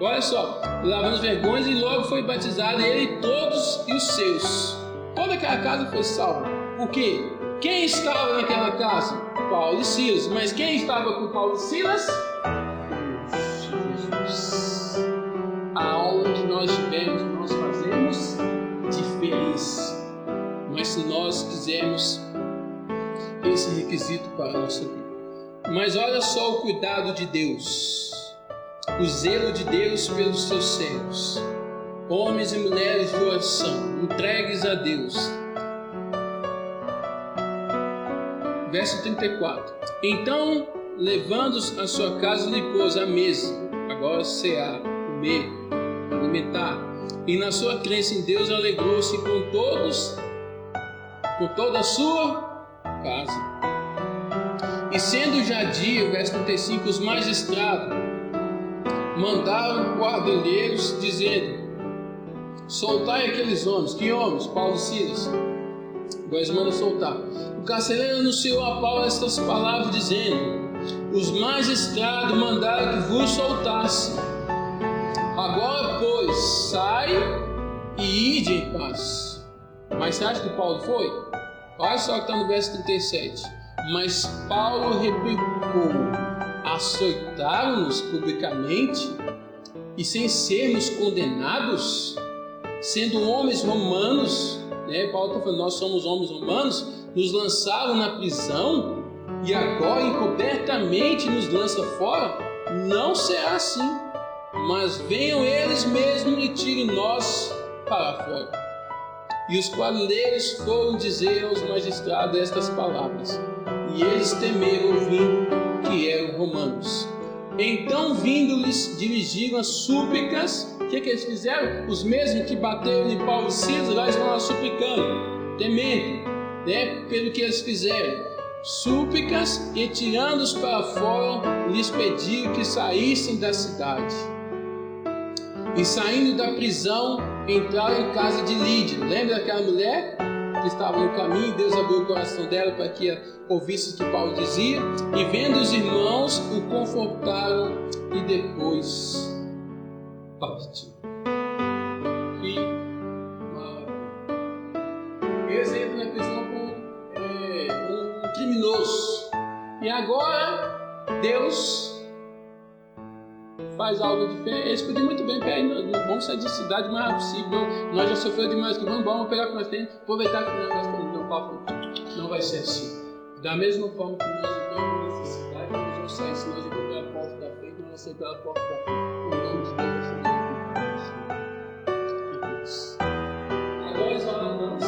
Olha só, lavando os vergões, e logo foi batizado ele, todos e os seus. Toda aquela casa foi salva. Por quê? Quem estava naquela casa? Paulo e Silas. Mas quem estava com Paulo e Silas? Jesus. A aula que nós tivemos, nós fazemos diferença. Mas se nós quisermos esse requisito para a nossa vida. Mas olha só o cuidado de Deus, o zelo de Deus pelos seus servos, homens e mulheres de oração, entregues a Deus. Verso 34. Então, levando-os à sua casa, lhe pôs à mesa. Agora cear, comer, alimentar. E na sua crença em Deus alegrou-se com toda a sua casa. E sendo já dia, verso 35, os magistrados mandaram guarda-lheiros, dizendo: soltai aqueles homens. Que homens? Paulo e Silas. Agora eles mandam soltar. O carcereiro anunciou a Paulo estas palavras, dizendo: os magistrados mandaram que vos soltasse. Agora, pois, sai e ide em paz. Mas você acha que Paulo foi? Olha só que está no verso 37. Mas Paulo replicou: açoitaram-nos publicamente e sem sermos condenados, sendo homens romanos, Paulo está falando, nós somos homens romanos, nos lançaram na prisão e agora encobertamente nos lança fora? Não será assim, mas venham eles mesmos e tirem nós para fora. E os quadrilheiros foram dizer aos magistrados estas palavras, e eles temeram ouvindo que eram romanos. Então, vindo-lhes, dirigiram as súplicas. O que eles fizeram? Os mesmos que bateram em Paulo e Silas, lá estão lá suplicando, temendo, pelo que eles fizeram. súplicas e, tirando-os para fora, lhes pediu que saíssem da cidade. E saindo da prisão, entraram em casa de Lídia. Lembra daquela mulher que estava no caminho? Deus abriu o coração dela para que ouvisse o que Paulo dizia. E vendo os irmãos, o confortaram e depois partiu. Eles entram na prisão com um criminoso. E agora Deus faz algo diferente. Eles podiam muito bem pegar, não vamos sair de cidade o mais rápido possível. Não, nós já sofremos demais aqui, vamos pegar o que nós temos, aproveitar que nós temos. Não vai ser assim. Da mesma forma que nós entramos nessa cidade, nós vamos sair, se nós entramos pela porta da frente, nós vamos sair pela porta da frente. Em nome de Deus, agora eles falam, não,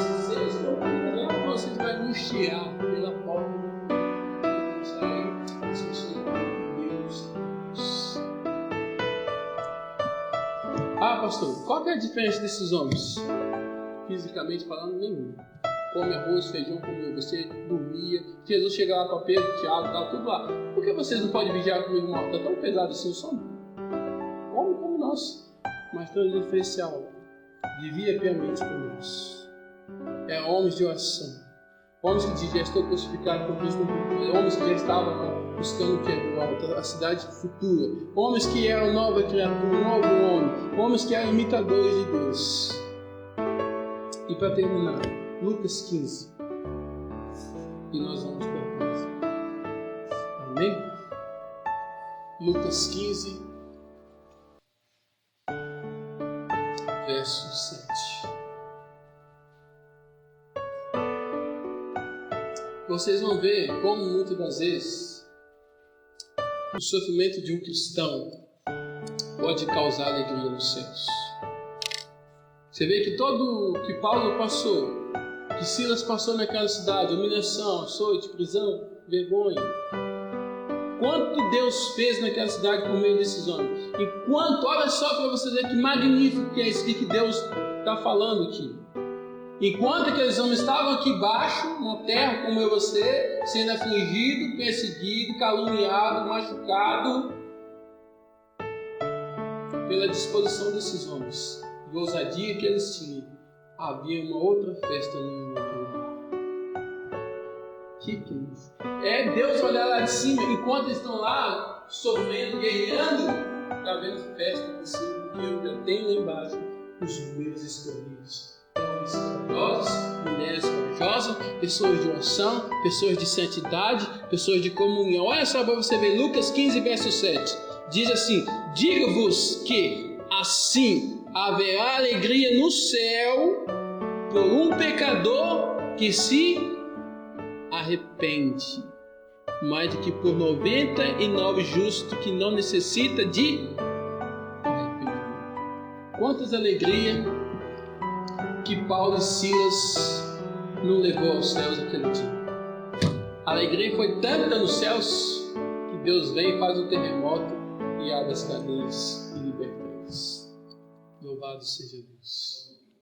vocês vão anunciar pela porta da frente. Se você Deus. Pastor, qual que é a diferença desses homens? Fisicamente falando, nenhum. Come arroz, feijão, como você dormia. Jesus chegava para Pedro, Tiago, estava tudo lá. Por que vocês não podem vigiar comigo, irmão? Está tão pesado assim o sono? Come como nós. Mas tem um diferencial. Vivia piamente conosco. É homens de oração. Homens que já estão crucificados com Cristo. Homens que já estavam buscando o que é a cidade futura. Homens que eram nova criatura, um novo homem. Homens que eram imitadores de Deus. E para terminar, Lucas 15. E nós vamos para casa. Amém? Lucas 15, verso 7. Vocês vão ver como muitas das vezes o sofrimento de um cristão pode causar alegria nos céus. Você vê que todo o que Paulo passou, que Silas passou naquela cidade, humilhação, açoite, prisão, vergonha. Quanto Deus fez naquela cidade por meio desses homens. Enquanto, olha só para você ver que magnífico que é isso que Deus está falando aqui. Enquanto aqueles homens estavam aqui embaixo, na terra, como eu e você, sendo afligido, perseguido, caluniado, machucado, pela disposição desses homens, e ousadia que eles tinham, havia uma outra festa no outro lugar. Que isso? É Deus olhar lá de cima, enquanto eles estão lá, sofrendo, guerreando, está vendo festa de cima, porque eu ainda tenho lá embaixo os meus escolhidos. Homens corajosos, mulheres corajosas, pessoas de oração, pessoas de santidade, pessoas de comunhão. Olha só para você ver, Lucas 15, verso 7. Diz assim: digo-vos que assim haverá alegria no céu por um pecador que se arrepende, mais do que por 99 justos que não necessita de arrependimento. Quantas alegrias que Paulo e Silas não levou aos céus aquele dia. A alegria foi tanta nos céus que Deus vem e faz um terremoto e abre as cadeias e liberta eles. Louvado seja Deus.